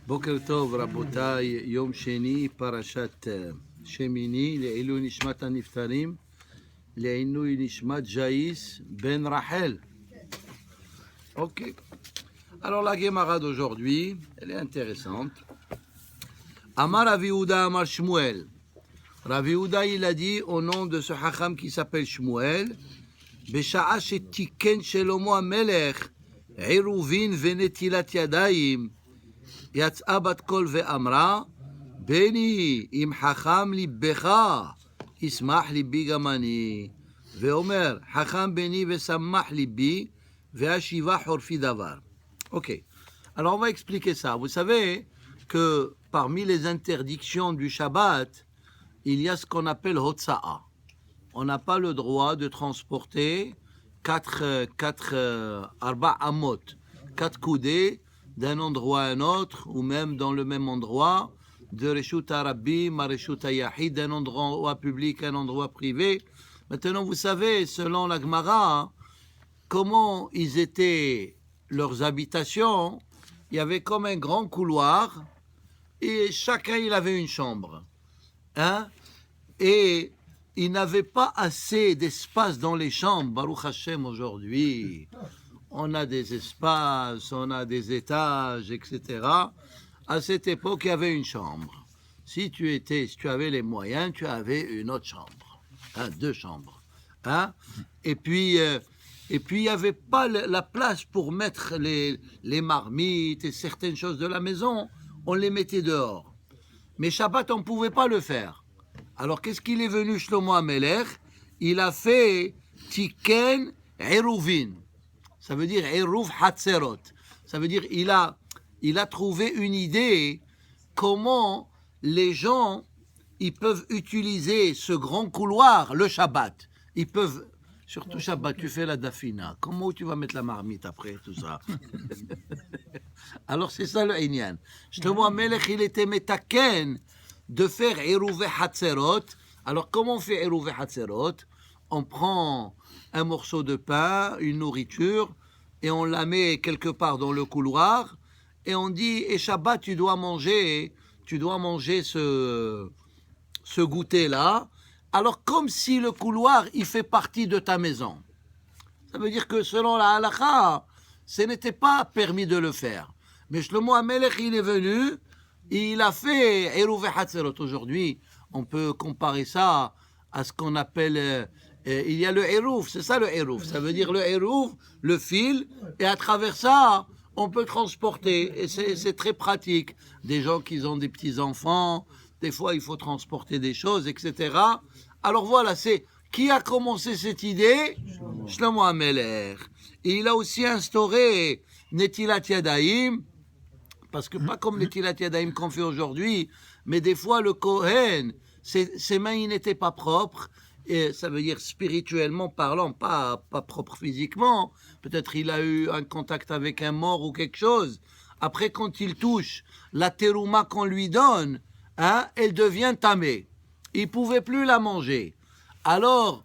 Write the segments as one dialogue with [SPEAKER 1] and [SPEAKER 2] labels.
[SPEAKER 1] בוקר טוב רבותיי, יום שני, פרשת שמיני, לעילוי נשמת הנפטרים, לעילוי נשמת ג'אïs ben Rachel. Ok. Alors la Gemara d'aujourd'hui, elle est intéressante. Amar Rav Yehuda Amar Shmuel. Rav Yehuda, il a dit au nom de ce Hacham qui s'appelle Shmuel, Besha'a shetiken Shelomo HaMelech, Iruvin venetilat yadayim, יצאה בת קול ואמרה, בני, אם חכם ליבך, ישמח ליבי גם אני. ואומר, חכם בני ושמח ליבי, והשיבה חורפי דבר. Ok. Alors on va expliquer ça. Vous savez que parmi les interdictions du Shabbat, il y a ce qu'on appelle Hotsa'a. On n'a pas le droit de transporter 4 amot, 4 coudées, d'un endroit à un autre, ou même dans le même endroit, de Reshut HaRabim à Reshut HaYahid, d'un endroit public à un endroit privé. Maintenant, vous savez, selon la Gemara, comment ils étaient leurs habitations. Il y avait comme un grand couloir, et chacun, il avait une chambre. Hein? Et ils n'avaient pas assez d'espace dans les chambres. Baruch Hashem, aujourd'hui, on a des espaces, on a des étages, etc. À cette époque, il y avait une chambre. Si tu avais les moyens, tu avais une autre chambre, hein, 2 chambres. Hein? Et puis, il n'y avait pas la place pour mettre les marmites et certaines choses de la maison. On les mettait dehors. Mais Shabbat, on ne pouvait pas le faire. Alors, qu'est-ce qu'il est venu, Shlomo HaMelech? Il a fait Tiken Eruvin. Ça veut dire Eruv Hatzerot. Ça veut dire il a trouvé une idée comment les gens ils peuvent utiliser ce grand couloir le Shabbat. Ils peuvent, surtout Shabbat, tu fais la dafina. Comment tu vas mettre la marmite après tout ça? Alors c'est ça le Inyan. Shlomo HaMelech, il était metaken de faire Eruv Hatzerot. Alors comment on fait Eruv Hatzerot? On prend un morceau de pain, une nourriture, et on la met quelque part dans le couloir, et on dit, et Shabbat, tu dois manger ce goûter-là, alors comme si le couloir, il fait partie de ta maison. Ça veut dire que selon la halakha, ce n'était pas permis de le faire. Mais Shlomo HaMelech, il est venu, et il a fait Eruv Hatzerot. Aujourd'hui, on peut comparer ça à ce qu'on appelle... il y a le Eruv, c'est ça le Eruv. Ça veut dire le Eruv, le fil, et à travers ça, on peut transporter. Et c'est très pratique. Des gens qui ont des petits-enfants, des fois il faut transporter des choses, etc. Alors voilà, c'est qui a commencé cette idée? Shlomo HaMelech. Et il a aussi instauré Netilat Yadayim, parce que pas comme Netilat Yadayim qu'on fait aujourd'hui, mais des fois le Kohen, ses mains ils n'étaient pas propres. Et ça veut dire spirituellement parlant, pas propre physiquement. Peut-être il a eu un contact avec un mort ou quelque chose. Après, quand il touche la terouma qu'on lui donne, hein, elle devient tamée. Il ne pouvait plus la manger. Alors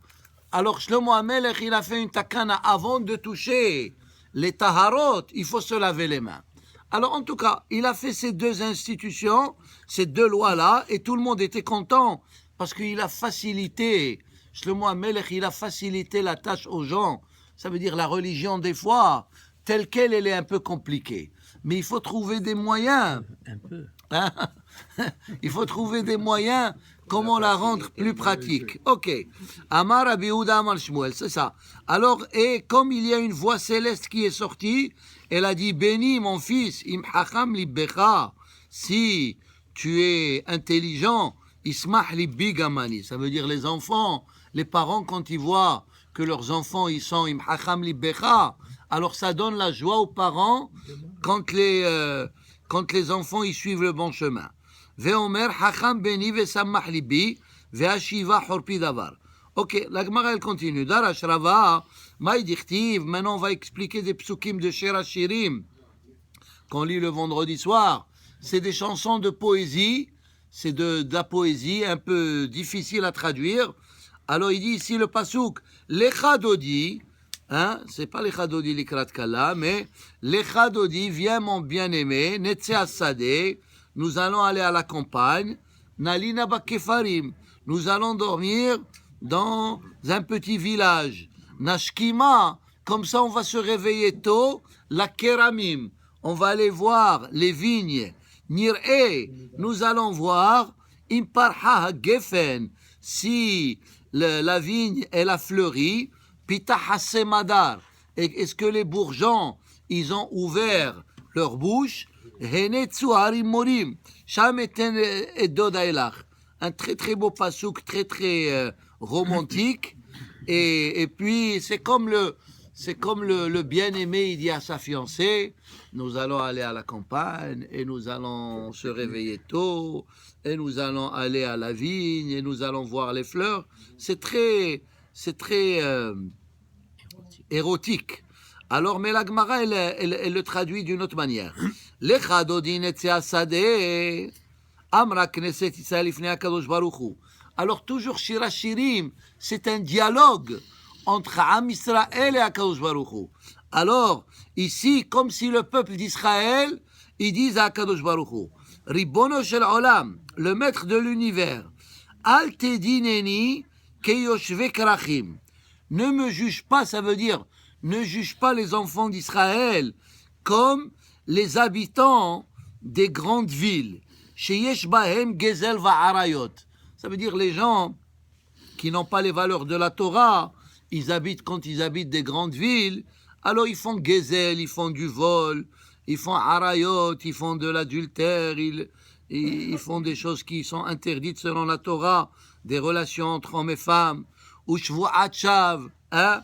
[SPEAKER 1] Shlomo HaMelech, il a fait une takana avant de toucher les taharot. Il faut se laver les mains. Alors en tout cas, il a fait ces 2 institutions, ces 2 lois-là, et tout le monde était content parce qu'il a facilité. Shlomo HaMelech, il a facilité la tâche aux gens. Ça veut dire la religion, des fois, telle qu'elle, elle est un peu compliquée. Mais il faut trouver des moyens.
[SPEAKER 2] Un peu.
[SPEAKER 1] Hein? Il faut trouver des moyens, comment la rendre plus pratique. Ok. Amar Rabbi Yehuda Amar Shmuel, c'est ça. Alors, et comme il y a une voix céleste qui est sortie, elle a dit, béni mon fils, im hacham libbecha, si tu es intelligent, ismach libbi gamani. Ça veut dire les enfants, les parents, quand ils voient que leurs enfants, ils sont im hacham libbecha, alors ça donne la joie aux parents quand les enfants, ils suivent le bon chemin. Ve'omer hacham beni ve'samach libbi ve'ashiva horpi davar. Ok, la Gemara, elle continue. Darash Rava, maï dichtiv, maintenant on va expliquer des psukim de Shir HaShirim qu'on lit le vendredi soir. C'est des chansons de poésie, c'est de la poésie un peu difficile à traduire. Alors il dit ici le pasuk, Lecha Dodi, Hein? C'est pas Lecha Dodi Likrat Kala, mais Lecha Dodi, viens mon bien-aimé, Netze Sadeh, nous allons aller à la campagne, Nalina Bakefarim, nous allons dormir dans un petit village. Nashkima, comme ça on va se réveiller tôt, la Keramim, on va aller voir les vignes. Nir'e, nous allons voir, Imparha Gefen, si la vigne elle a fleuri, Pita Hasemadar, est-ce que les bourgeons, ils ont ouvert leur bouche, Henetsu Harim Morim, Sham eten Edoda Elach. Un très très beau pasouk, très très romantique. Et puis c'est comme le bien-aimé, il dit à sa fiancée, nous allons aller à la campagne et nous allons se réveiller tôt et nous allons aller à la vigne et nous allons voir les fleurs. C'est très érotique. Alors, mais la Gemara, elle le traduit d'une autre manière. Lecha dodin etzea sadeh. Amra Knesset Israël ifnei HaKadosh Baruch Hu. Alors toujours Shira Shirim, c'est un dialogue entre Am Israël et HaKadosh Baruch Hu. Alors ici, comme si le peuple d'Israël, ils disent à HaKadosh Baruch Hu, Ribono Shel Olam, le maître de l'univers, Al Tedineni Keyoshve Krachim. Ne me juge pas, ça veut dire, ne juge pas les enfants d'Israël comme les habitants des grandes villes. Sheyesh bahem gezel va'arayot. Ça veut dire les gens qui n'ont pas les valeurs de la Torah, quand ils habitent des grandes villes, alors ils font gezel, ils font du vol, ils font arayot, ils font de l'adultère, ils font des choses qui sont interdites selon la Torah, des relations entre hommes et femmes, ou shvu'at shav, hein,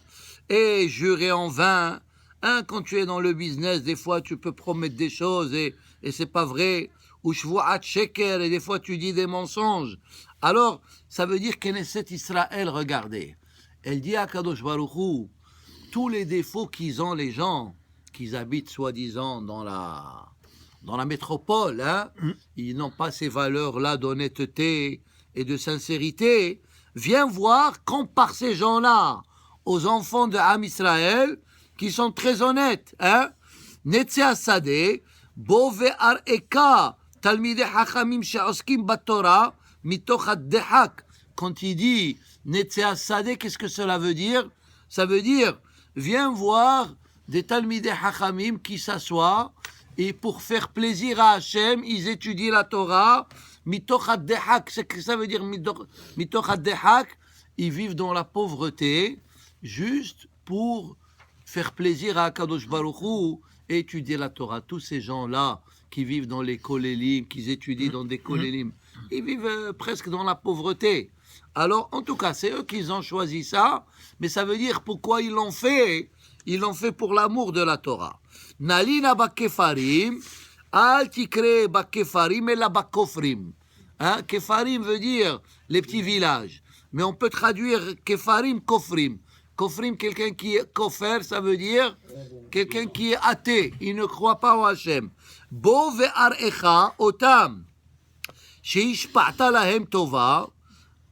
[SPEAKER 1] et jurer en vain. Hein, quand tu es dans le business, des fois tu peux promettre des choses et c'est pas vrai. Ou shvu'at sheker, et des fois tu dis des mensonges. Alors, ça veut dire Knesset Israël, regardez. Elle dit à Kadosh Baruch Hu, tous les défauts qu'ils ont les gens, qu'ils habitent soi-disant dans la métropole, hein, ils n'ont pas ces valeurs-là d'honnêteté et de sincérité. Viens voir, compare ces gens-là aux enfants de Am Israël, qui sont très honnêtes. Hein? Netze Sadeh, Bo ve'ar'eka, Talmidei Hachamim she'oskim baTorah, mitoch ad-dehak. Quand il dit Netze Sadeh, qu'est-ce que cela veut dire? Ça veut dire, viens voir des Talmidei Hachamim qui s'assoient et pour faire plaisir à Hachem, ils étudient la Torah, mitoch ad-dehak. Ça veut dire mitoch ad-dehak, ils vivent dans la pauvreté, juste pour faire plaisir à Kadosh Baruch Hu et étudier la Torah. Tous ces gens-là qui vivent dans les kolélim, qui étudient dans des kolélim, ils vivent presque dans la pauvreté. Alors, en tout cas, c'est eux qui ont choisi ça, mais ça veut dire pourquoi ils l'ont fait. Ils l'ont fait pour l'amour de la Torah. Nalina bakefarim, al tikre bakefarim et la bakofrim. Hein? Kefarim veut dire les petits villages, mais on peut traduire kefarim, kofrim. Kofrim, quelqu'un qui est kofer, ça veut dire quelqu'un qui est athée, il ne croit pas au Hachem. Bo ve'ar'echa otam, sheishpa'ta lahem tova.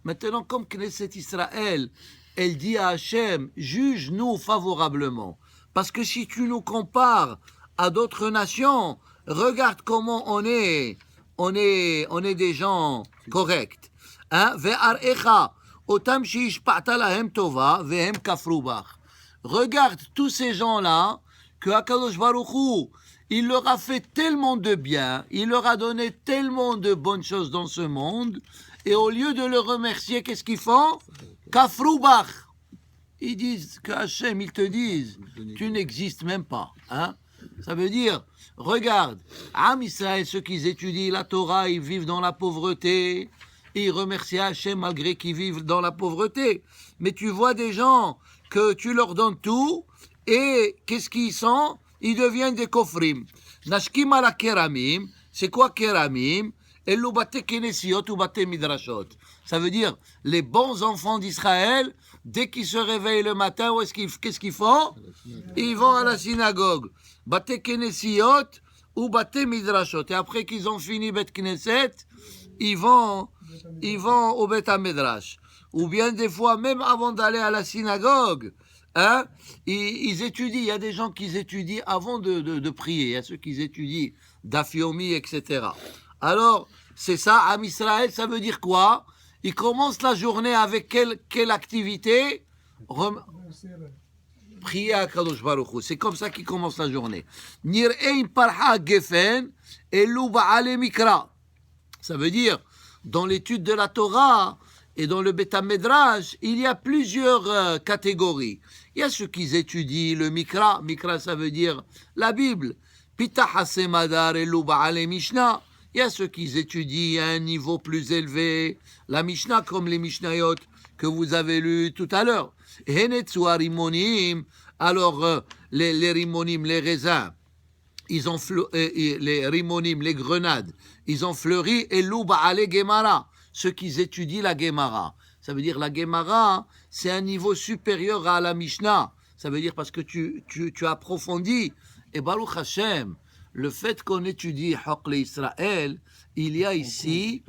[SPEAKER 1] Maintenant, comme Knesset Israël, elle dit à Hachem, juge-nous favorablement. Parce que si tu nous compares à d'autres nations, regarde comment on est des gens corrects. Hein? Ve'ar'echa. Regarde tous ces gens-là que Akadosh Baruch Hu, il leur a fait tellement de bien, il leur a donné tellement de bonnes choses dans ce monde, et au lieu de le remercier, qu'est-ce qu'ils font? Kafroubach. Ils disent que Hachem, ils te disent, tu n'existes même pas. Hein? Ça veut dire, regarde, Am Israël, ceux qui étudient la Torah, ils vivent dans la pauvreté, et ils remercient Hachem malgré qu'ils vivent dans la pauvreté. Mais tu vois des gens que tu leur donnes tout, et qu'est-ce qu'ils sont? Ils deviennent des kofrim. Nashkim ala keramim, c'est quoi keramim? Elu bate kenesiot ou bate midrashot. Ça veut dire, les bons enfants d'Israël, dès qu'ils se réveillent le matin, qu'est-ce qu'ils font? Ils vont à la synagogue. Bate kenesiot ou bate midrashot. Et après qu'ils ont fini Bet Knesset, ils vont au Bet HaMedrash. Ou bien des fois, même avant d'aller à la synagogue, hein, ils étudient. Il y a des gens qui étudient avant de prier. Il y a ceux qui étudient Dafyomi, etc. Alors, c'est ça, Am Israël, ça veut dire quoi? Ils commencent la journée avec quelle activité? Prier à Kadosh Baruch Hu. C'est comme ça qu'ils commencent la journée. Nir'ein parha gefen elu ba'ale mikra. Ça veut dire, dans l'étude de la Torah et dans le Beth Midrash, il y a plusieurs catégories. Il y a ceux qui étudient le Mikra. Mikra, ça veut dire la Bible. Pitah hasemadar elu ba'ale Mishnah. Il y a ceux qui étudient à un niveau plus élevé la Mishnah, comme les Mishnayot que vous avez lus tout à l'heure. Henetsu harimonim. Alors, les rimonim, les raisins, ils ont les rimonim, les grenades, ils ont fleuri, et louba ale Gemara, ceux qui étudient la Gemara. Ça veut dire la Gemara, c'est un niveau supérieur à la Mishnah. Ça veut dire parce que tu approfondis. Et Baruch Hashem, le fait qu'on étudie Haqle Israël, il y a ici,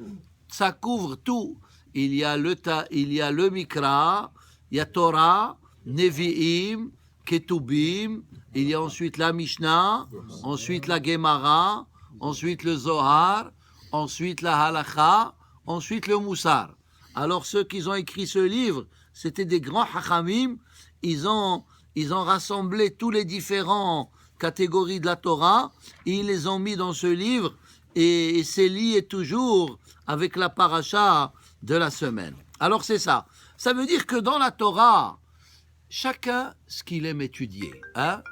[SPEAKER 1] ça couvre tout. Il y a le Mikra, il y a Torah, Nevi'im, Ketubim, il y a ensuite la Mishnah, ensuite la Gemara, ensuite le Zohar, ensuite la Halakha, ensuite le Moussar. Alors ceux qui ont écrit ce livre, c'était des grands Hachamim, ils ont rassemblé tous les différents catégories de la Torah, et ils les ont mis dans ce livre, et c'est lié toujours avec la paracha de la semaine. Alors c'est ça. Ça veut dire que dans la Torah, chacun ce qu'il aime étudier. Hein?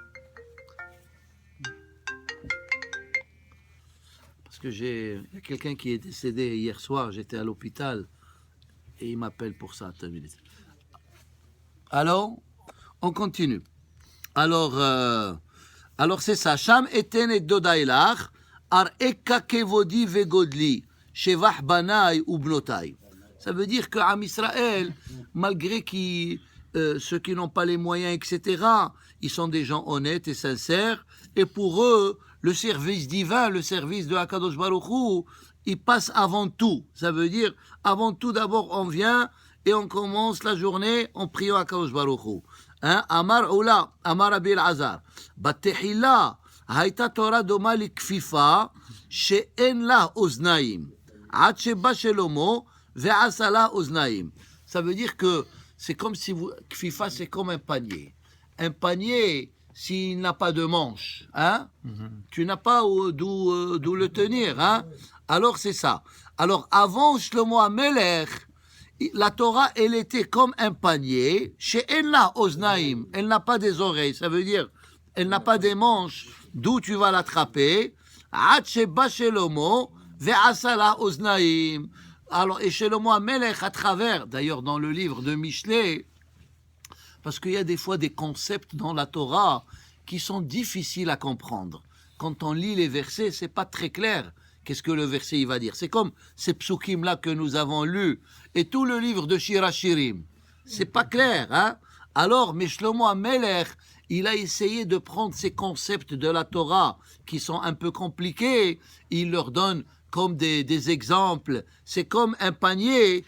[SPEAKER 1] Parce que il y a quelqu'un qui est décédé hier soir, j'étais à l'hôpital, et il m'appelle pour ça. Alors, on continue. Alors c'est ça. Sham eten et dodailach, ar eka kevodi vegodli, shevach banai ou bnotai. Ça veut dire qu'Am Israël, malgré ceux qui n'ont pas les moyens, etc., ils sont des gens honnêtes et sincères. Et pour eux, le service divin, le service de Hakadosh Baruch Hu, il passe avant tout. Ça veut dire, avant tout, d'abord, on vient et on commence la journée en priant Hakadosh Baruch Hu. Hein? Amar Oula, Amar Rabbi Elazar. Batehila, hayta Torah doma likfifa, she'en la oznaim. Ad sheba shelomo, ve'asala oznaim. Ça veut dire que c'est comme si Kfifa, c'est comme un panier. Un panier, s'il n'a pas de manche, hein, tu n'as pas d'où le tenir. Hein. Alors, c'est ça. Alors, avant Shlomo HaMelech, la Torah, elle était comme un panier. Chez Enla Oznaim, elle n'a pas des oreilles. Ça veut dire, elle n'a pas des manches. D'où tu vas l'attraper? Ad Sheba Shelomo, ve'asala Oznaim. Alors, et Shlomo HaMelech, à travers, d'ailleurs dans le livre de Mishlei, parce qu'il y a des fois des concepts dans la Torah qui sont difficiles à comprendre. Quand on lit les versets, c'est pas très clair. Qu'est-ce que le verset il va dire? C'est comme ces psukim-là que nous avons lus, et tout le livre de Shirachirim. C'est pas clair, hein? Alors, mais Shlomo HaMelech, il a essayé de prendre ces concepts de la Torah qui sont un peu compliqués, il leur donne comme des exemples. C'est comme un panier,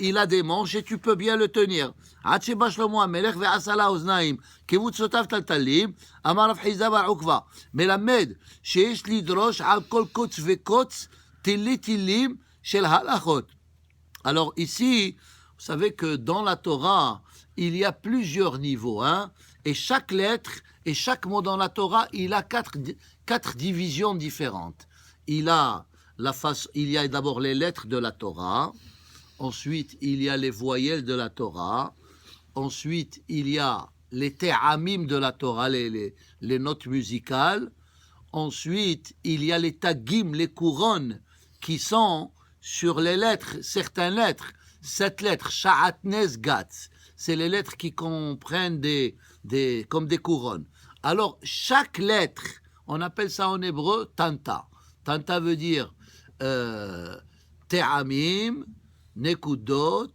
[SPEAKER 1] il a des manches et tu peux bien le tenir. עד שבא שלמה המלך ועשה לה אוזניים כבוצותיו טלטלים, אמר רב חיסדא בר עוקבא, מלמד שיש לדרוש על כל קוץ וקוץ תילי תילים של הלכות. Alors ici, vous savez que dans la Torah, il y a plusieurs niveaux, hein, et chaque lettre et chaque mot dans la Torah, il a quatre divisions différentes. Il y a d'abord les lettres de la Torah, ensuite il y a les voyelles de la Torah, ensuite il y a les te'amim de la Torah, les notes musicales, ensuite il y a les tagim, les couronnes qui sont sur les lettres, certaines lettres, 7 lettres, sha'atnez gatz, c'est les lettres qui comprennent comme des couronnes. Alors chaque lettre, on appelle ça en hébreu tanta. Tanta veut dire te'amim, nekudot,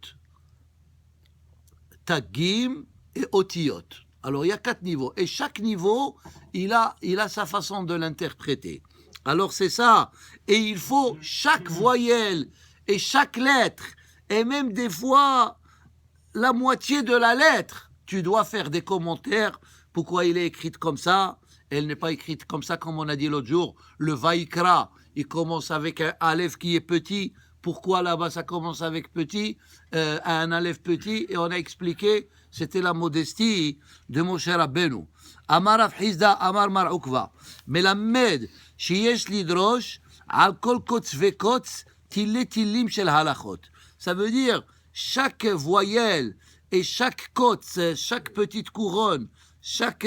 [SPEAKER 1] tagim et otiyot. Alors il y a 4 niveaux et chaque niveau il a sa façon de l'interpréter. Alors c'est ça, et il faut chaque voyelle et chaque lettre et même des fois la moitié de la lettre, tu dois faire des commentaires. Pourquoi il est écrit comme ça? Elle n'est pas écrite comme ça, comme on a dit l'autre jour. Le Vaikra, il commence avec un Aleph qui est petit. Pourquoi là-bas ça commence avec petit, un Aleph petit? Et on a expliqué, c'était la modestie de Moshe Rabbeinu. Amar Rav Hizda, Amar Mar Ukva. מלמד שיש לדרוש על כל קוץ וקוץ תילי תילים של הלכות. Ça veut dire, chaque voyelle et chaque côte, chaque petite couronne, chaque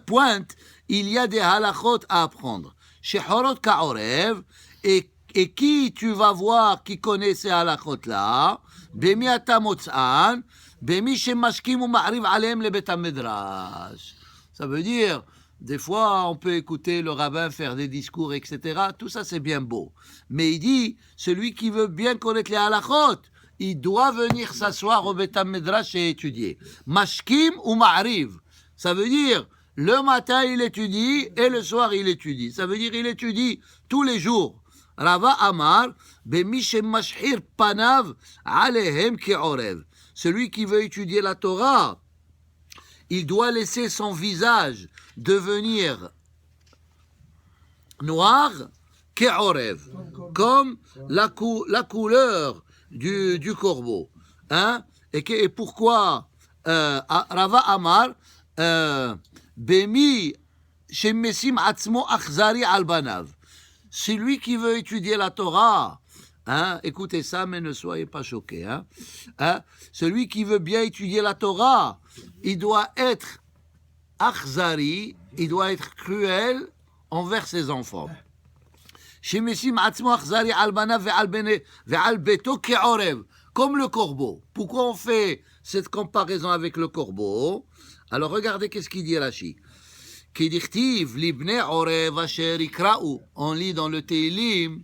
[SPEAKER 1] pointe, il y a des halachot à apprendre. Shehorot ka'orev, et qui tu vas voir qui connaît ces halachot-là, bemi ata motz'an, bemi shemashkim ou ma'ariv aleim le bet ha-medrash. Ça veut dire, des fois, on peut écouter le rabbin faire des discours, etc. Tout ça, c'est bien beau. Mais il dit, celui qui veut bien connaître les halachot, il doit venir s'asseoir au Bet HaMedrash et étudier. Mashkim ou Ma'ariv. Ça veut dire, le matin, il étudie et le soir, il étudie. Ça veut dire, il étudie tous les jours. Rava Amar, Bemi Shemashhir Panav, Alehem Ke'orev. Celui qui veut étudier la Torah, il doit laisser son visage devenir noir, Ke'orev, comme la couleur du corbeau. Hein? Et pourquoi Rava Amar Bemi Shemesim Atzmo Achzari Albanav. Celui qui veut étudier la Torah, hein, écoutez ça, mais ne soyez pas choqués. Hein? Celui qui veut bien étudier la Torah, il doit être Achzari, il doit être cruel envers ses enfants. Comme le corbeau. Pourquoi on fait cette comparaison avec le corbeau? Alors regardez qu'est-ce qu'il dit Rashi. On lit dans le Teilim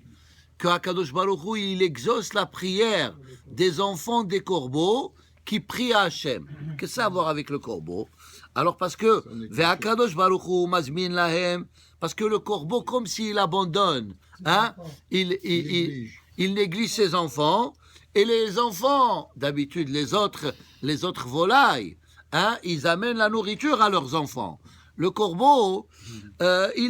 [SPEAKER 1] que Akadosh Baruch Hu, il exauce la prière des enfants des corbeaux qui prient à Hachem. Qu'est-ce que ça a à voir avec le corbeau? Alors parce que Akadosh Baruch Hu mazmin lahem, parce que le corbeau, comme s'il abandonne, hein, il néglige ses enfants, et les enfants, d'habitude les autres volailles, hein, ils amènent la nourriture à leurs enfants. Le corbeau, il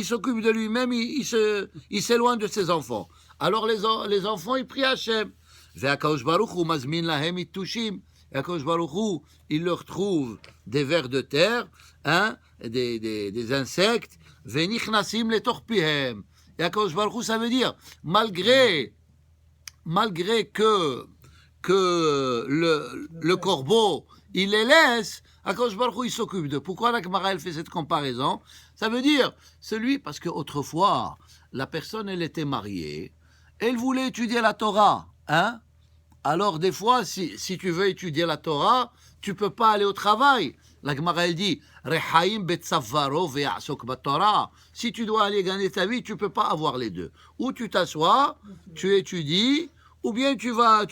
[SPEAKER 1] s'occupe de lui-même, il s'éloigne de ses enfants. Alors les enfants, ils prient Hachem. Ve'akadosh Baruch Hu mazmin lahem ittushim. Akadosh Baruch Hu, il leur trouve des vers de terre, hein, des insectes. Ve'nichnasim letor pihem. Et Akadosh Baruch Hu, ça veut dire, malgré que le corbeau, il les laisse, Akadosh Baruch Hu, il s'occupe d'eux. Pourquoi la Gemara, elle fait cette comparaison? Ça veut dire, parce qu'autrefois, la personne, elle était mariée, elle voulait étudier la Torah, hein? Alors, des fois, si tu veux étudier la Torah, tu ne peux pas aller au travail. La Gemara, elle dit, Rehaim betzavaro ve'asok batorah. Si tu dois aller gagner ta vie, tu ne peux pas avoir les deux. Ou tu t'assois, tu étudies, ou bien tu vas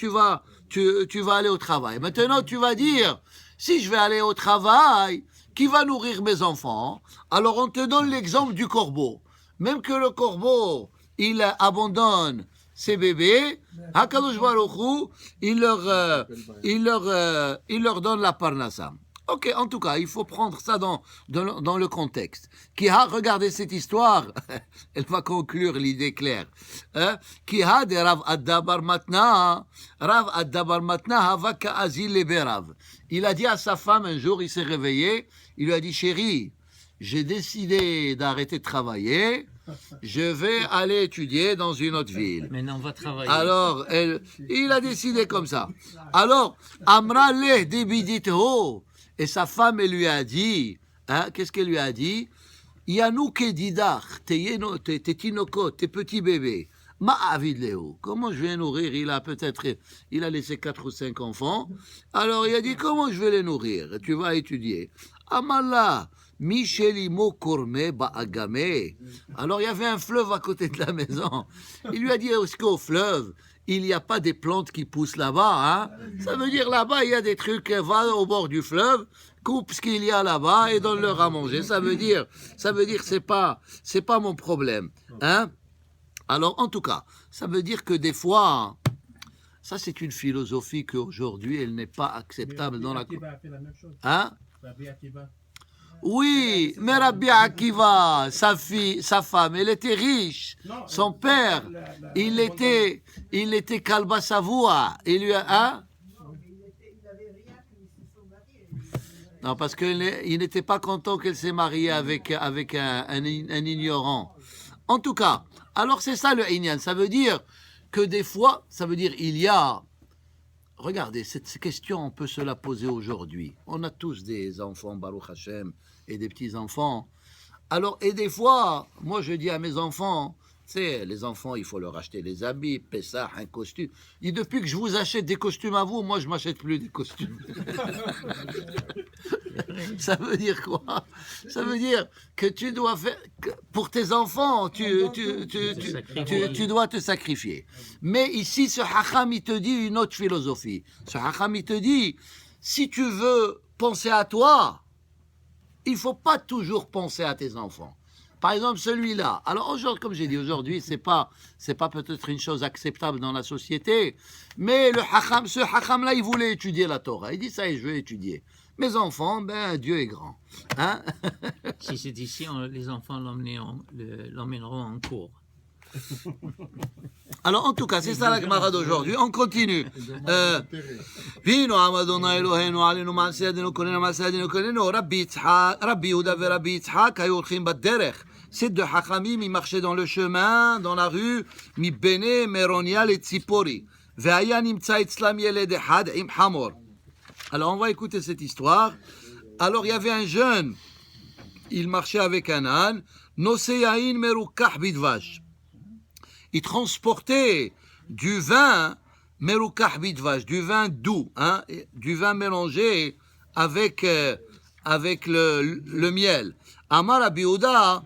[SPEAKER 1] aller au travail. Maintenant, tu vas dire, si je vais aller au travail, qui va nourrir mes enfants? Alors, on te donne l'exemple du corbeau. Même que le corbeau, il abandonne ses bébés, Hakadosh Baruch Hu, il leur donne la parnassa. Ok, en tout cas, il faut prendre ça dans le contexte. Qui a regardé cette histoire, elle va conclure l'idée claire. Qui a de Rav Addabar Matna hava ka'azil leberav. Il a dit à sa femme un jour, il s'est réveillé, il lui a dit, chérie, j'ai décidé d'arrêter de travailler, je vais aller étudier dans une autre ville.
[SPEAKER 2] Maintenant, on va travailler.
[SPEAKER 1] Alors, il a décidé comme ça. Alors, Amra leh debiditho. Et sa femme, elle lui a dit, hein, qu'est-ce qu'elle lui a dit? Yanou kedidach, tes tinokot, tes petits bébés. Ma avid lehu. Comment je vais nourrir? Il a laissé 4 ou 5 enfants. Alors, il a dit, comment je vais les nourrir? Tu vas étudier. Amala. Michelimo Korme Baagame. Alors il y avait un fleuve à côté de la maison. Il lui a dit, est-ce qu'au fleuve, il n'y a pas des plantes qui poussent là-bas, hein? Ça veut dire là-bas, il y a des trucs, va au bord du fleuve, coupe ce qu'il y a là-bas et donne-leur à manger. Ça veut dire, c'est pas mon problème, hein? Alors en tout cas, ça veut dire que des fois, Ça, c'est une philosophie qu'aujourd'hui, elle n'est pas acceptable dans la...
[SPEAKER 2] Akiva a fait la même chose.
[SPEAKER 1] Hein?
[SPEAKER 2] Rabbi Akiva.
[SPEAKER 1] Oui, mais Rabbi Akiva, sa fille, sa femme, elle était riche.
[SPEAKER 2] Non,
[SPEAKER 1] Son père, il était Kalba Savoie. Il lui a... Hein? Non, parce qu'il n'était pas content qu'elle s'est mariée avec un ignorant. En tout cas, alors c'est ça le Inyan. Ça veut dire que des fois, ça veut dire il y a... Regardez, cette question, on peut se la poser aujourd'hui. On a tous des enfants, Baruch Hashem, et des petits-enfants. Alors, et des fois, moi je dis à mes enfants, tu sais, les enfants, il faut leur acheter des habits, Pessah, un costume. Et depuis que je vous achète des costumes à vous, moi je m'achète plus des costumes. Ça veut dire quoi? Ça veut dire que tu dois faire, pour tes enfants, tu dois te sacrifier. Mais ici, ce Hacham, il te dit une autre philosophie. Ce Hacham, il te dit, si tu veux penser à toi, il ne faut pas toujours penser à tes enfants. Par exemple, celui-là. Alors, aujourd'hui, comme j'ai dit, aujourd'hui, c'est pas peut-être une chose acceptable dans la société, mais ce Hacham-là, il voulait étudier la Torah. Il dit, ça y est, je vais étudier. Mes enfants, ben, Dieu est grand. Hein?
[SPEAKER 3] Si c'est ici, les enfants l'emmèneront en cours.
[SPEAKER 1] Alors, en tout cas, c'est ça la Gemara d'aujourd'hui. On continue. Vino Amadona Elohenu alenu ma'asadenu konenu ma'asadenu konenu Rabbi Yehuda ve Rabbi Yitzhak hayu olchim baderech. Ces deux Hachamim, ils marchaient dans le chemin, dans la rue, mi Bene, Meronia et Tzipori. Ve'aya nimtza etzlam yeled echad im hamor. Alors, on va écouter cette histoire. Alors, il y avait un jeune, il marchait avec un âne, Noseyain merukach bidvash. Il transportait du vin, merukach bidvash, du vin doux, hein, du vin mélangé avec le miel. Amar Rabbi Yehuda,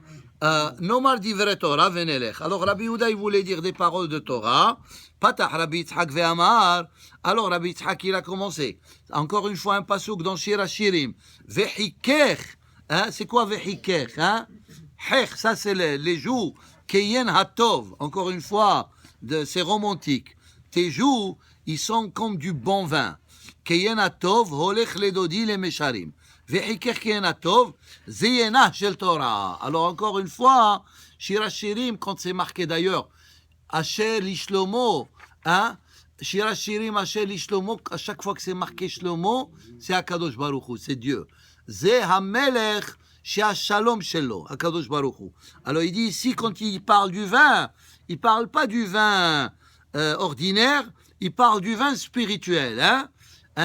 [SPEAKER 1] nomar divrei Torah venelech. Alors, Rabbi Yehuda, il voulait dire des paroles de Torah. Patach Rabbi Yitzhak ve'amar. Alors Rabbi Yitzhak, il a commencé. Encore une fois, un pasuk dans Shir HaShirim. Ve'hikech. Hein, c'est quoi ve'hikech? Hein? Hech, ça c'est les joues. Keyen hatov. Encore une fois, c'est romantique. Tes joues, ils sont comme du bon vin. Keyen hatov, holech ledodi le mesharim. Ve'hikech keyen hatov, zeyena shel Torah. Alors encore une fois, Shir HaShirim, quand c'est marqué d'ailleurs, Asher l'ishlomo, hein? Shir HaShirim, Asher l'ishlomo, à chaque fois que c'est marqué Shlomo, c'est Akadosh Baruch Hu, c'est Dieu. Ze hamelech she'ashalom shelo, Akadosh Baruch Hu. Alors il dit ici, quand il parle du vin, il parle pas du vin ordinaire, il parle du vin spirituel. Hein?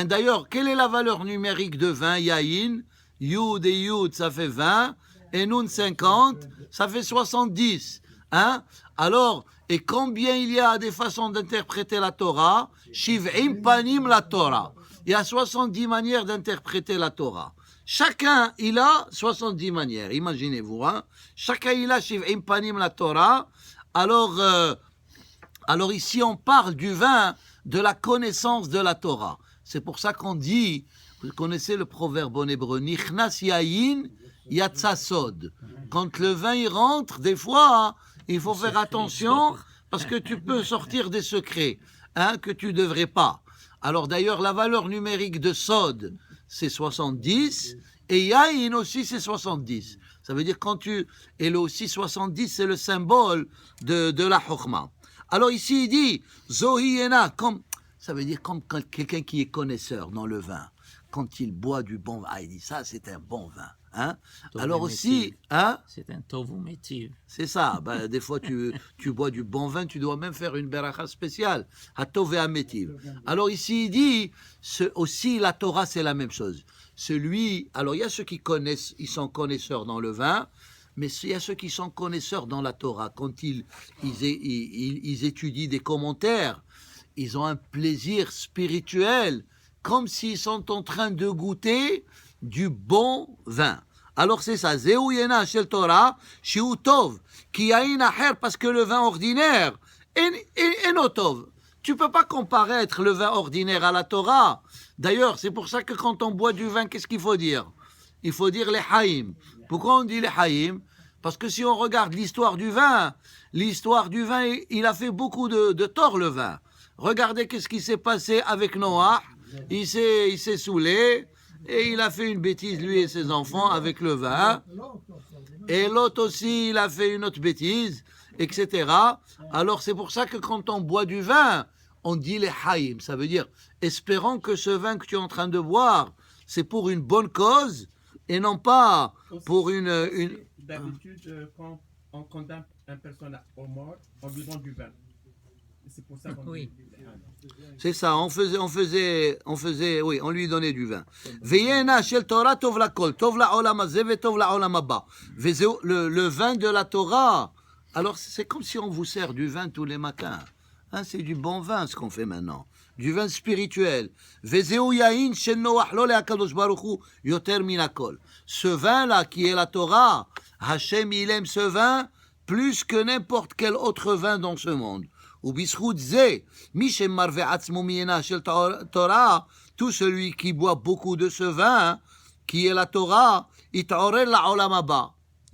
[SPEAKER 1] D'ailleurs, quelle est la valeur numérique de vin? Yahin, Yud et Yud, ça fait 20, et Nun 50, ça fait 70. Hein? Alors, et combien il y a des façons d'interpréter la Torah? Shiv'im panim la Torah. Il y a 70 manières d'interpréter la Torah. Chacun, il a 70 manières, imaginez-vous. Hein? Chacun, il a Shiv'im panim la Torah. Alors ici, on parle du vin, de la connaissance de la Torah. C'est pour ça qu'on dit, vous connaissez le proverbe en hébreu, Nichnas yayin yatsa sod. Quand le vin y rentre, des fois, il faut faire attention parce que tu peux sortir des secrets que tu ne devrais pas. Alors d'ailleurs, la valeur numérique de Sod, c'est 70 et Yahin aussi, c'est 70. Ça veut dire quand tu... Et le aussi 70, c'est le symbole de la Chokhmah. Alors ici, il dit, Zohiena, comme... Ça veut dire comme quelqu'un qui est connaisseur dans le vin. Quand il boit du bon vin, il dit ça, c'est un bon vin. Hein? Alors aussi, hein?
[SPEAKER 3] C'est un tovu métiv.
[SPEAKER 1] C'est ça. Ben, des fois, tu bois du bon vin, tu dois même faire une beracha spéciale. Hatov et amétiv. Alors ici, il dit, aussi la Torah, c'est la même chose. Alors il y a ceux qui connaissent, ils sont connaisseurs dans le vin, mais il y a ceux qui sont connaisseurs dans la Torah. Quand ils étudient des commentaires, ils ont un plaisir spirituel, comme s'ils sont en train de goûter du bon vin. Alors c'est ça, Zeouyena shel Torah, shiu tov, ki yain acher, parce que le vin ordinaire est notov. Tu peux pas comparer le vin ordinaire à la Torah. D'ailleurs, c'est pour ça que quand on boit du vin, qu'est-ce qu'il faut dire? Il faut dire les haïm. Pourquoi on dit les haïm? Parce que si on regarde l'histoire du vin, il a fait beaucoup de tort le vin. Regardez qu'est-ce qui s'est passé avec Noah. Il s'est saoulé et il a fait une bêtise, lui et ses enfants, avec le vin. Et l'autre aussi, il a fait une autre bêtise, etc. Alors c'est pour ça que quand on boit du vin, on dit les haïm. Ça veut dire, espérons que ce vin que tu es en train de boire, c'est pour une bonne cause et non pas pour une...
[SPEAKER 2] D'habitude, quand on condamne une personne au mort, on lui donne du vin. C'est pour ça qu'on
[SPEAKER 3] Oui.
[SPEAKER 2] dit.
[SPEAKER 1] C'est ça, on lui donnait du vin. Veyena shel Torah tov lakol, tov la'olam hazeh ve tov la'olam haba. Le vin de la Torah. Alors c'est comme si on vous sert du vin tous les matins. Hein, c'est du bon vin ce qu'on fait maintenant. Du vin spirituel. Vezeu yain shel Noach lo le'akadosh baruch hu yoter min hakol. Ce vin-là qui est la Torah, Hachem il aime ce vin plus que n'importe quel autre vin dans ce monde. ובזכות זה, מי שמרווה עצמו מעינה של תורה, tout celui qui boit beaucoup de ce vin, qui est la Torah, יתעורר לעולם הבא.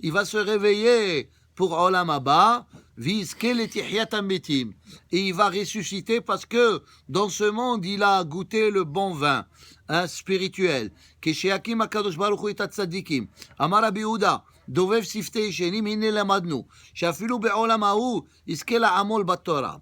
[SPEAKER 1] Il va se réveiller pour עולם הבא, ויזכה לתחיית המתים. Et il va ressusciter parce que dans ce monde, il a goûté le bon vin, spirituel. כשיקים הקדוש ברוך הוא את הצדיקים. אמר רבי יהודה, דובב שפתי ישנים, הנה למדנו, שאפילו בעולם ההוא יזכה לעמול בתורה.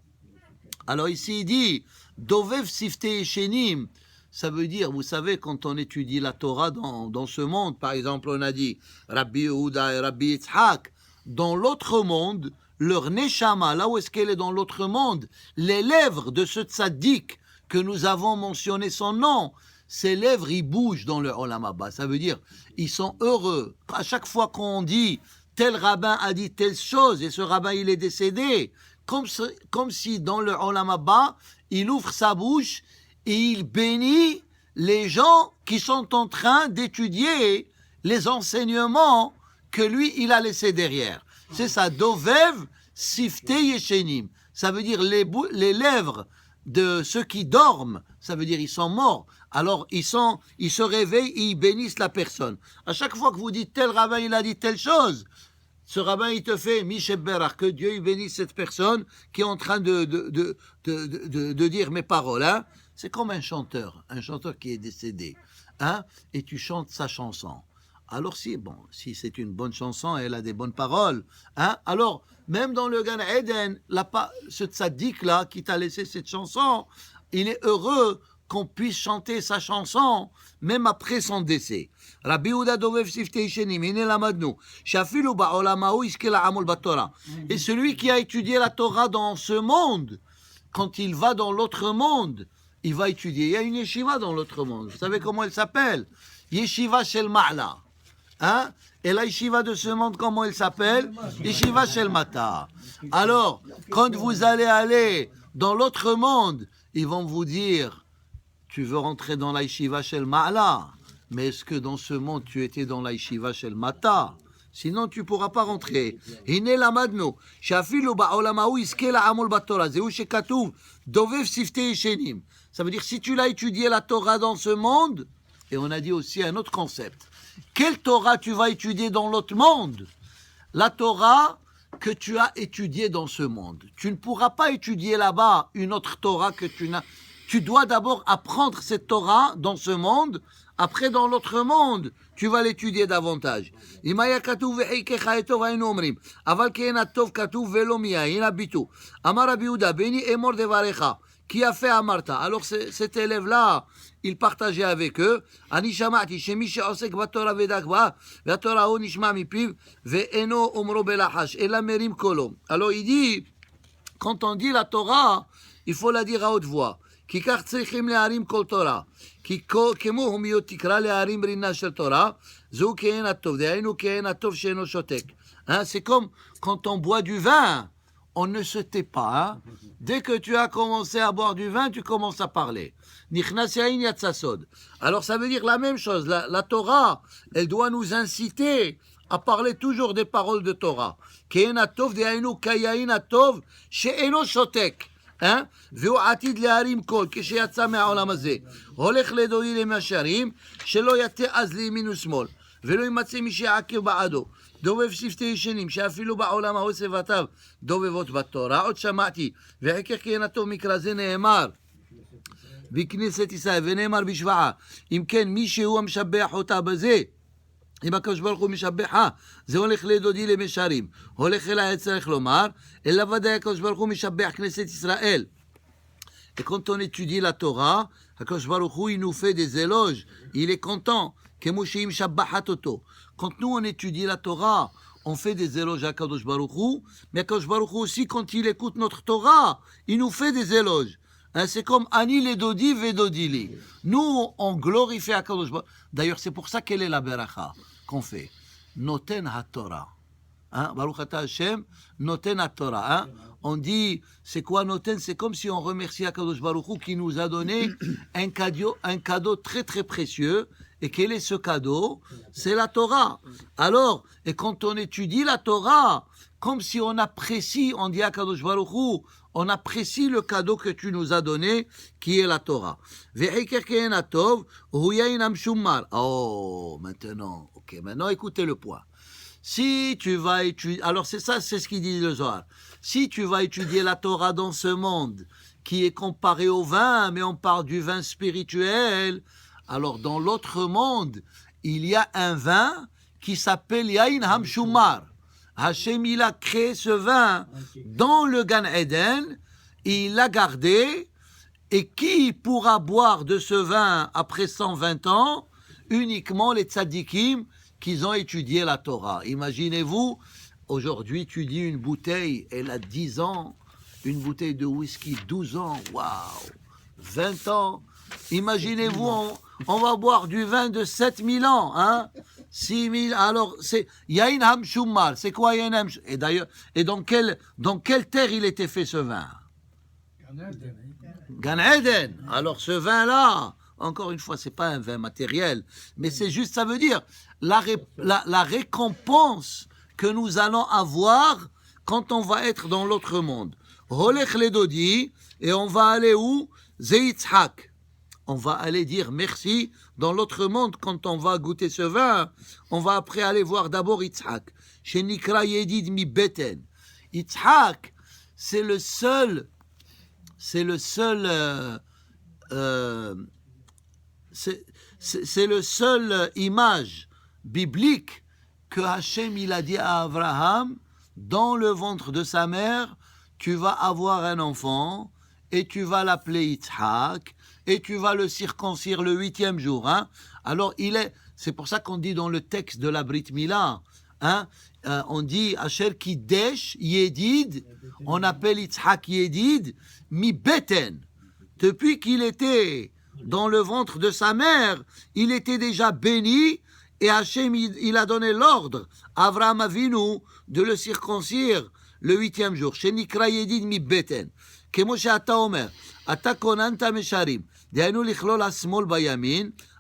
[SPEAKER 1] Alors ici il dit, דובב שפתי ישנים, ça veut dire, vous savez, quand on étudie la Torah dans ce monde, par exemple, on a dit Rabbi Yehuda et Rabbi Yitzhak, dans l'autre monde, leur neshama, là où est-ce qu'elle est dans l'autre monde, les lèvres de ce tzaddik que nous avons mentionné son nom, ces lèvres, ils bougent dans le Olam Haba. Ça veut dire, ils sont heureux. À chaque fois qu'on dit, tel rabbin a dit telle chose, et ce rabbin, il est décédé, comme si dans le Olam Haba, il ouvre sa bouche et il bénit les gens qui sont en train d'étudier les enseignements que lui, il a laissés derrière. C'est ça, Dovev Sifte Yeshenim. Ça veut dire les lèvres de ceux qui dorment, ça veut dire ils sont morts. Alors ils se réveillent et ils bénissent la personne. À chaque fois que vous dites tel rabbin il a dit telle chose, ce rabbin il te fait Misheberach, que Dieu il bénisse cette personne qui est en train de dire mes paroles. Hein. C'est comme un chanteur qui est décédé, hein, et tu chantes sa chanson. Alors si c'est une bonne chanson, elle a des bonnes paroles, hein, alors même dans le Gan Eden, ce tzaddik-là qui t'a laissé cette chanson, il est heureux qu'on puisse chanter sa chanson, même après son décès. Rabbi Yehuda Dovev Sifte Yeshenim, hine lamadnu, shafilu ba'olam ha'u yizke la'amol baTorah. Et celui qui a étudié la Torah dans ce monde, quand il va dans l'autre monde, il va étudier. Il y a une yeshiva dans l'autre monde. Vous savez comment elle s'appelle? Yeshiva Shel Ma'la. Hein? Et la yeshiva de ce monde, comment elle s'appelle? Yeshiva Shel Mata. Alors, quand vous allez aller dans l'autre monde, ils vont vous dire, tu veux rentrer dans la yeshiva Shel Ma'la, mais est-ce que dans ce monde, tu étais dans la yeshiva Shel Mata? Sinon, tu ne pourras pas rentrer. Hine lamadnu, shafilu ba'olam ha'u yizke la'amol baTorah, zehu shekatuv dovev sifte yeshenim. Ça veut dire, si tu l'as étudié la Torah dans ce monde, et on a dit aussi un autre concept, quelle Torah tu vas étudier dans l'autre monde? La Torah que tu as étudiée dans ce monde. Tu ne pourras pas étudier là-bas une autre Torah que tu n'as. Tu dois d'abord apprendre cette Torah dans ce monde. Après, dans l'autre monde, tu vas l'étudier davantage. Imaya katuv ve'ikecha etov haynu omrim. Aval ke'en atov katuv ve'lo miyayin habitu. Amar Rabbi Yehuda, beni emor devarecha. Qui a fait Amarta? Alors cet élève-là, il partageait avec eux. Ani shama'ti shemi she'osek baTorah vedakba, ve'aTorah hu nishma mipiv, ve'eno omro belachash, ela merim kolo. Alors il dit, quand on dit la Torah, il faut la dire à haute voix. כי כך צריכים להרים כל תורה. כי כמו הומיות תקרא להרים רינה של תורה, זהו כהן הטוב. דהיינו כהן הטוב שאינו שותק. C'est comme quand on boit du vin, on ne se tait pas. Hein? Dès que tu as commencé à boire du vin, tu commences à parler. Nichnas yain yatsa sod. Alors ça veut dire la même chose. La Torah, elle doit nous inciter à parler toujours des paroles de Torah. כהן הטוב, דהיינו כיין הטוב שאינו שותק. והוא עתיד להרים קול כשיצא מהעולם הזה, הולך לדודי למשרים שלא יטה אז לימין ושמאל. ולא יימצא מי שיעקב בעדו. דובב שפתי ישנים, שאפילו בעולם ההוא שפתיו דובבות בתורה. עוד שמעתי, ועקר כהנתו מקרא זה נאמר בכנסת ישראל, ונאמר בשבעה, אם כן מי שהוא המשבח אותה בזה, אם הקדוש ברוך הוא משבחה, זה הולך לדודי למשרים, הולך אליי צריך לומר, אלא ודאי הקדוש ברוך הוא משבח כנסת ישראל. Et quand on étudie la Torah, הקדוש ברוך הוא, il nous fait des éloges, il est content, כמו שהיא משבחת אותו. Quand nous on étudie la Torah, on fait des éloges à Kadosh Baruch Hu, mais Kadosh Baruch Hu aussi, quand il écoute notre Torah, il nous fait des éloges. Hein, c'est comme Ani le Dodi Vedodili. Nous, on glorifie à Kadosh Baruch Hu. D'ailleurs, c'est pour ça quelle est la beracha qu'on fait. Noten HaTorah. Hein, Baruch Ata Hashem, Noten HaTorah. Hein. On dit, c'est quoi Noten? C'est comme si on remercie à Kadosh Baruch Hu qui nous a donné un cadeau très très précieux. Et quel est ce cadeau? C'est la Torah. Alors, et quand on étudie la Torah, comme si on apprécie, on dit à Kadosh Baruch Hu, on apprécie le cadeau que tu nous as donné, qui est la Torah. Oh, maintenant, ok, maintenant écoutez le point. Si tu vas étudier, alors c'est ça, c'est ce qu'il dit le Zohar. Si tu vas étudier la Torah dans ce monde, qui est comparé au vin, mais on parle du vin spirituel, alors dans l'autre monde, il y a un vin qui s'appelle Yain Hamshumar. Hachem, il a créé ce vin dans le Gan Eden, il l'a gardé, et qui pourra boire de ce vin après 120 ans? Uniquement les tzadikim qui ont étudié la Torah. Imaginez-vous, aujourd'hui tu dis une bouteille, elle a 10 ans, une bouteille de whisky, 12 ans, waouh, 20 ans. Imaginez-vous, on va boire du vin de 7000 ans, hein? 6000, alors c'est Yain Hamshumar, c'est quoi Yain Hamshumar? Et d'ailleurs, et dans quelle terre il était fait ce vin? Gan Eden. Alors ce vin-là, encore une fois, c'est pas un vin matériel, mais c'est juste, ça veut dire la récompense que nous allons avoir quand on va être dans l'autre monde. Holech le Dodi, et on va aller où? Zeitzhak. On va aller dire merci dans l'autre monde quand on va goûter ce vin. On va après aller voir d'abord Yitzhak. Chez Nikra Yedid mi Beten. Yitzhak, c'est le seul image biblique que Hachem il a dit à Abraham, dans le ventre de sa mère, tu vas avoir un enfant et tu vas l'appeler Yitzhak. Et tu vas le circoncire le 8e jour. Hein? Alors, c'est pour ça qu'on dit dans le texte de la Brit Mila, hein, on dit Asher Kidesh Yedid, on appelle Yitzhak Yedid, mi Beten. Depuis qu'il était dans le ventre de sa mère, il était déjà béni, et Hachem, il a donné l'ordre à Avraham Avinu de le circoncire le 8e jour. Shenikra Yedid mi Beten. Kemo she'ata omer, ata konanta mesharim.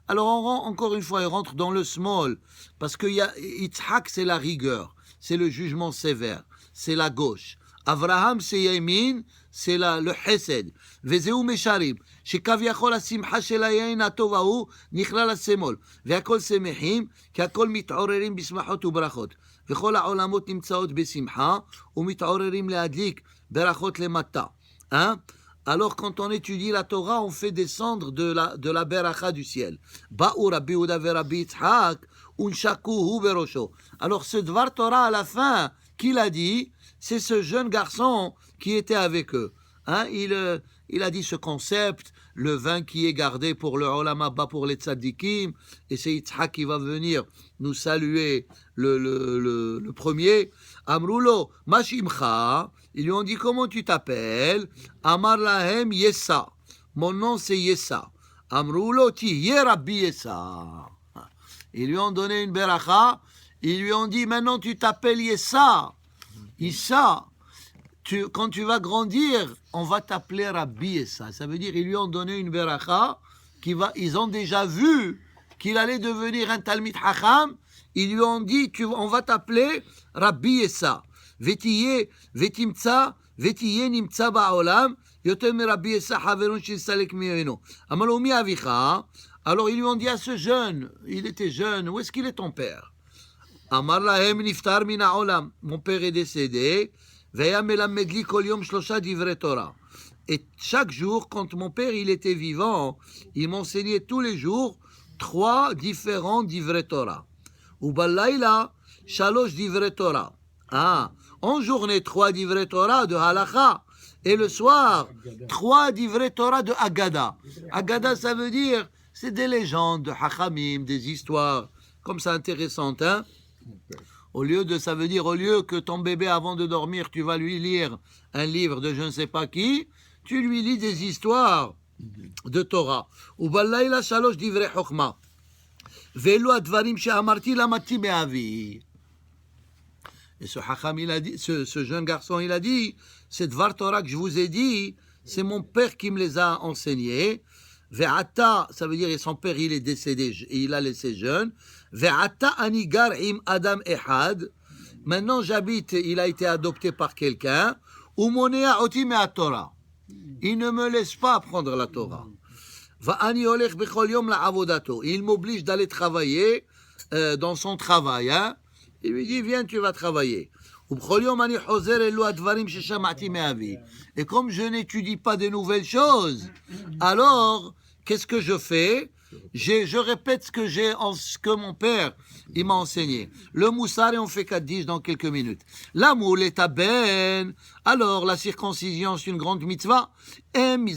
[SPEAKER 1] Alors encore une fois, il rentre dans le small, parce que Yitzhak c'est la rigueur, c'est le jugement sévère, c'est la gauche. Avraham c'est Yamin, c'est le Chesed. Vezeu mesharim, שכביכול השמחה של היין הטוב ההוא נכלל השמאל, והכל שמחים, כי הכל מתעוררים בשמחות וברכות, וכל העולמות נמצאות בשמחה, ומתעוררים להדליק ברכות למטה. Hein? Alors, quand on étudie la Torah, on fait descendre de la beracha du ciel. Ba'u Rabbi Yehuda ve Rabbi Yitzhak, unshakuhu berosho. Alors, ce Dvar Torah, à la fin, qu'il a dit, c'est ce jeune garçon qui était avec eux. Hein? Il a dit ce concept, le vin qui est gardé pour le Olam Haba, pour les tzadikim, et c'est Yitzhak qui va venir nous saluer le premier. Amrulo, Mashimcha, ils lui ont dit comment tu t'appelles? Amar lahem Yessa. Mon nom c'est Yessa. Amrulo ti Rabbi Yessa. Ils lui ont donné une beracha. Ils lui ont dit maintenant tu t'appelles Yessa. Issa. Quand tu vas grandir, on va t'appeler Rabbi Yessa. Ça veut dire ils lui ont donné une beracha. Ils ont déjà vu qu'il allait devenir un Talmid Chacham. Ils lui ont dit on va t'appeler Rabbi Yessa. ותמצא נמצא בעולם יותר מרבי יסע חברון שיסתלק ממנו. אמר לו מי אביך? Alors ils lui ont dit à ce jeune, il était jeune, où est-ce qu'il est ton père? Amar lahem niftar min ha'olam. Mon père est décédé. Veya melamed li kol yom shlosha divrei Torah. Et chaque jour, quand mon père il était vivant, il m'enseignait tous les jours 3 différents divrei Torah. Ou balayla shalosh divrei Torah. Ah, en journée 3 divrei Torah de halakha. Et le soir, 3 divrei Torah de Agada. Agada, ça veut dire, c'est des légendes de Hachamim, des histoires comme ça intéressantes. Hein? Ça veut dire, au lieu que ton bébé, avant de dormir, tu vas lui lire un livre de je ne sais pas qui, tu lui lis des histoires de Torah. Ubalayla shalosh divrei chokma. Velu advarim she'amarti lamati me'avi. Et ce Hacham, il a dit, ce jeune garçon, il a dit, ces Dvar Torah que je vous ai dit, c'est mon père qui me les a enseignés. Ve'ata, ça veut dire, et son père, il est décédé, et il a laissé jeune. Ve'ata anigar im adam ehad. Maintenant, j'habite, il a été adopté par quelqu'un. Umonea oti me'a Torah. Il ne me laisse pas apprendre la Torah. Va'ani olech bechol yom la'avodato. Il m'oblige d'aller travailler dans son travail, hein. Il lui dit, viens, tu vas travailler. Et comme je n'étudie pas de nouvelles choses, alors, qu'est-ce que je fais? Je répète ce que mon père il m'a enseigné. Le moussar, et on fait kaddish dans quelques minutes. La moule est à ben. Alors, la circoncision, c'est une grande mitzvah. Mais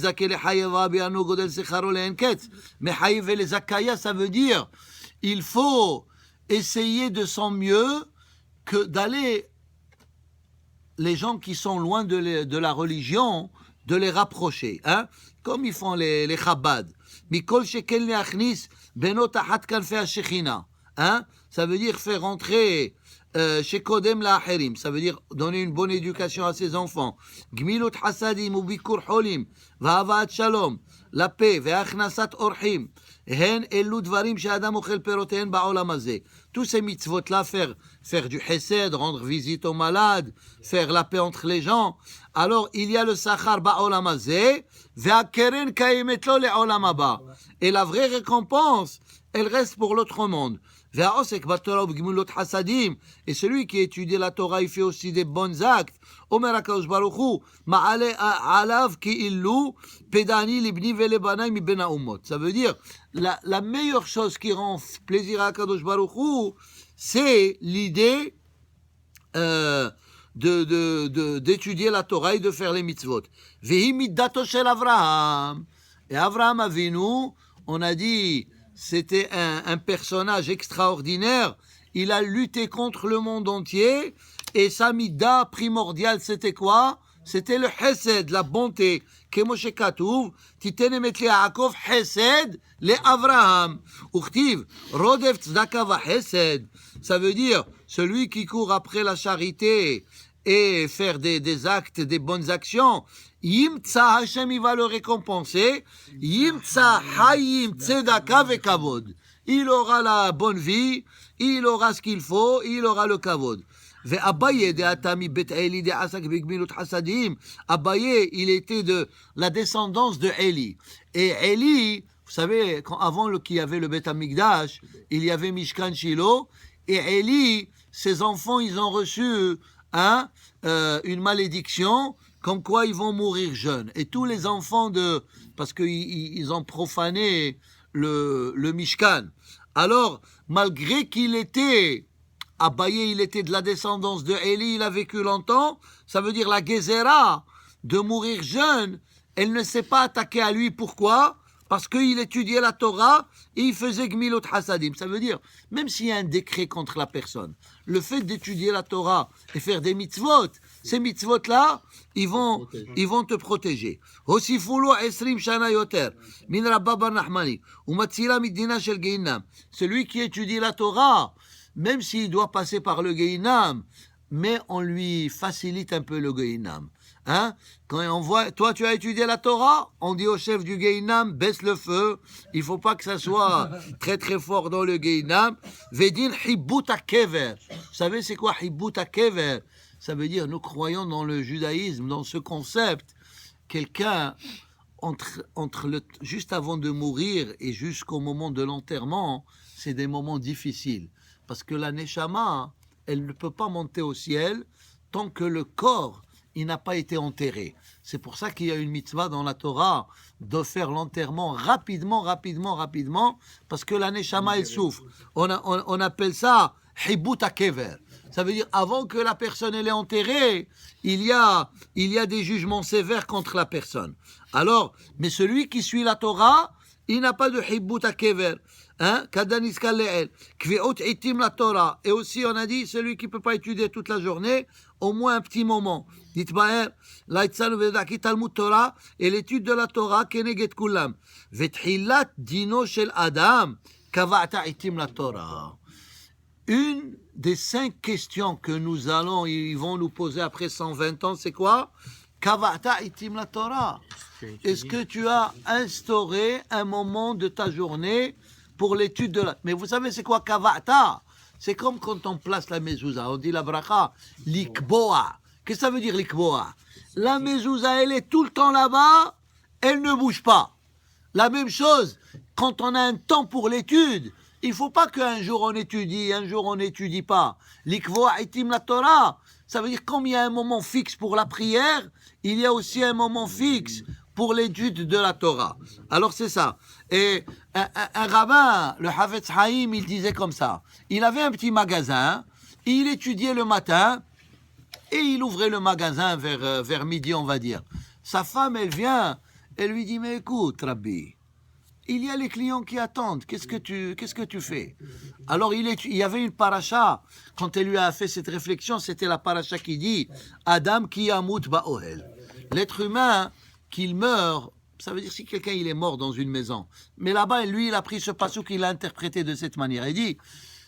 [SPEAKER 1] haïv et les zakaya, ça veut dire, il faut essayer de son mieux que d'aller, les gens qui sont loin de la religion, de les rapprocher, hein? Comme ils font les Chabad. Mikol shekel neachnis benot achat kanfei hashechina, hein? Ça veut dire faire rentrer chez Kodem la'acherim, ça veut dire donner une bonne éducation à ses enfants. Gmilut hasadim ou bikur holim, va'avat shalom, la paix, ve'achnasat orchim, hen elu dvarim she'adam ochel perotehen ba'olam hazeh. Tous ces mitzvot-là, faire du chesed, rendre visite aux malades, faire la paix entre les gens. Alors, il y a le sachar ba'olam hazeh, ve'akeren kaimet lo le'olam haba. Et la vraie récompense, elle reste pour l'autre monde. Et celui qui étudie la Torah, il fait aussi des bons actes. Omer HaKadosh Baruch Hu, ma'ale alav ki illu pedani libni velebanai mi ben ha'umot. Ça veut dire, la meilleure chose qui rend plaisir à HaKadosh Baruch Hu, c'est l'idée d'étudier la Torah et de faire les mitzvot. Vehi middato shel Avraham. Et Avraham Avinu, on a dit, c'était un personnage extraordinaire. Il a lutté contre le monde entier. Et sa midda primordiale, c'était quoi? C'était le chesed, la bonté. Kemoshe Katuv, titenem et Yaakov chesed le Avraham. Uchtiv, rodef tzedaka va chesed. Ça veut dire, celui qui court après la charité et faire des actes, des bonnes actions, Yimtsa Hashem, il va le récompenser. Yimtsa Hayim Tzedaka ve Kavod. Il aura la bonne vie, il aura ce qu'il faut, il aura le Kavod. Ve Abaye de Atami Bet Eli de Asak Bigmilut Hasadim. Abaye, il était de la descendance de Eli. Et Eli, vous savez, avant qu'il y avait le Bet Hamikdash, il y avait Mishkan Shilo. Et Eli, ses enfants, ils ont reçu une malédiction. Comme quoi ils vont mourir jeunes. Et tous les enfants parce qu'ils ont profané le Mishkan. Alors, malgré qu'il était, Abaye, il était de la descendance de Eli, il a vécu longtemps, ça veut dire la Gezerah, de mourir jeune, elle ne s'est pas attaquée à lui. Pourquoi? Parce qu'il étudiait la Torah et il faisait Gmilut Hasadim. Ça veut dire, même s'il y a un décret contre la personne, le fait d'étudier la Torah et faire des mitzvot, ces mitzvot-là, ils vont te protéger. Hosifulu esrim shana yoter, min Rabba bar Nachmani, umatzila midina shel Geinam. Celui qui étudie la Torah, même s'il doit passer par le Geinam, mais on lui facilite un peu le Geinam. Hein? Quand on voit, toi tu as étudié la Torah, on dit au chef du Geinam, baisse le feu, il faut pas que ça soit très très fort dans le Geinam. Vedin hibbut kever. Vous savez c'est quoi hibbut kever? Ça veut dire, nous croyons dans le judaïsme, dans ce concept, quelqu'un, juste avant de mourir et jusqu'au moment de l'enterrement, c'est des moments difficiles. Parce que la Neshama, elle ne peut pas monter au ciel tant que le corps, il n'a pas été enterré. C'est pour ça qu'il y a une mitzvah dans la Torah de faire l'enterrement rapidement, parce que la Neshama, elle souffre. On appelle ça Hibut HaKever. Ça veut dire, avant que la personne elle est enterrée, il y a des jugements sévères contre la personne. Alors, mais celui qui suit la Torah, il n'a pas de Hibut HaKever. Kadanis Kaleel, Kveot Itim la Torah. Et aussi, on a dit, celui qui ne peut pas étudier toute la journée, au moins un petit moment. Ditbaer, Laitzanu Vedaki Talmud Torah, et l'étude de la Torah, Keneget Kulam. Vethilat Dino Shel Adam, Kavata Itim la Torah. Une des 5 questions que ils vont nous poser après 120 ans, c'est quoi? Kavata Itim la Torah. Est-ce que tu as instauré un moment de ta journée pour l'étude de la... Mais vous savez, c'est quoi Kavata? C'est comme quand on place la mezouza, on dit la bracha, likboa. Qu'est-ce que ça veut dire likboa? La mezouza, elle est tout le temps là-bas, elle ne bouge pas. La même chose, quand on a un temps pour l'étude, il ne faut pas qu'un jour on étudie, un jour on n'étudie pas. Likboa itim la Torah, ça veut dire comme il y a un moment fixe pour la prière, il y a aussi un moment fixe pour l'étude de la Torah. Alors c'est ça. Et un rabbin, le Havetz Haïm, il disait comme ça. Il avait un petit magasin, il étudiait le matin et il ouvrait le magasin vers midi, on va dire. Sa femme, elle vient, elle lui dit, mais écoute, Rabbi, il y a les clients qui attendent, qu'est-ce que tu fais? Alors il y avait une paracha, quand elle lui a fait cette réflexion, c'était la paracha qui dit, Adam ki yamut ba'ohel. L'être humain, qu'il meurt, ça veut dire si quelqu'un il est mort dans une maison. Mais là-bas, lui, il a pris ce passouk, il l'a interprété de cette manière. Il dit,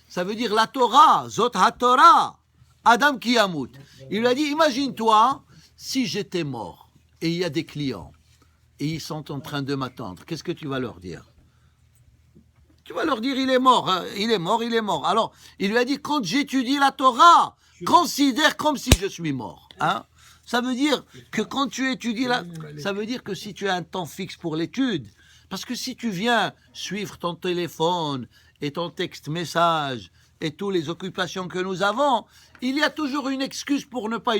[SPEAKER 1] ça veut dire la Torah, Zot HaTorah, Adam ki yamut. Il lui a dit, imagine-toi, si j'étais mort, et il y a des clients, et ils sont en train de m'attendre, qu'est-ce que tu vas leur dire? Tu vas leur dire, il est mort, hein, il est mort. Alors, il lui a dit, quand j'étudie la Torah, considère comme si je suis mort. Hein? Ça veut dire que quand tu étudies ça veut dire que si tu as un temps fixe pour l'étude, parce que si tu viens suivre ton téléphone et ton texte message et toutes les occupations que nous avons, il y a toujours une excuse pour ne pas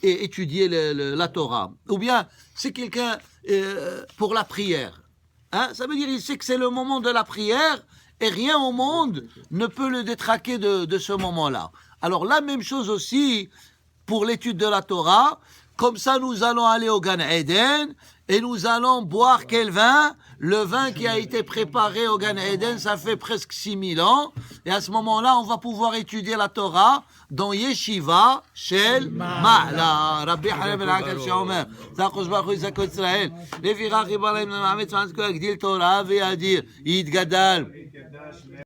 [SPEAKER 1] étudier la Torah. Ou bien c'est quelqu'un pour la prière. Hein? Ça veut dire qu'il sait que c'est le moment de la prière et rien au monde ne peut le détraquer de ce moment-là. Alors la même chose aussi pour l'étude de la Torah, comme ça nous allons aller au Gan Eden et nous allons boire quel vin? Le vin qui a été préparé au Gan Eden, ça fait presque 6000 ans. Et à ce moment-là, on va pouvoir étudier la Torah dans Yeshiva Shel Ma'ala. Rabbi Hanem El Hakam Shomer, Zakos Baruch Zakot Israël. Levirach Ibarim Namamet Zmansko Agdil Torah Ve'adir Yidgadal.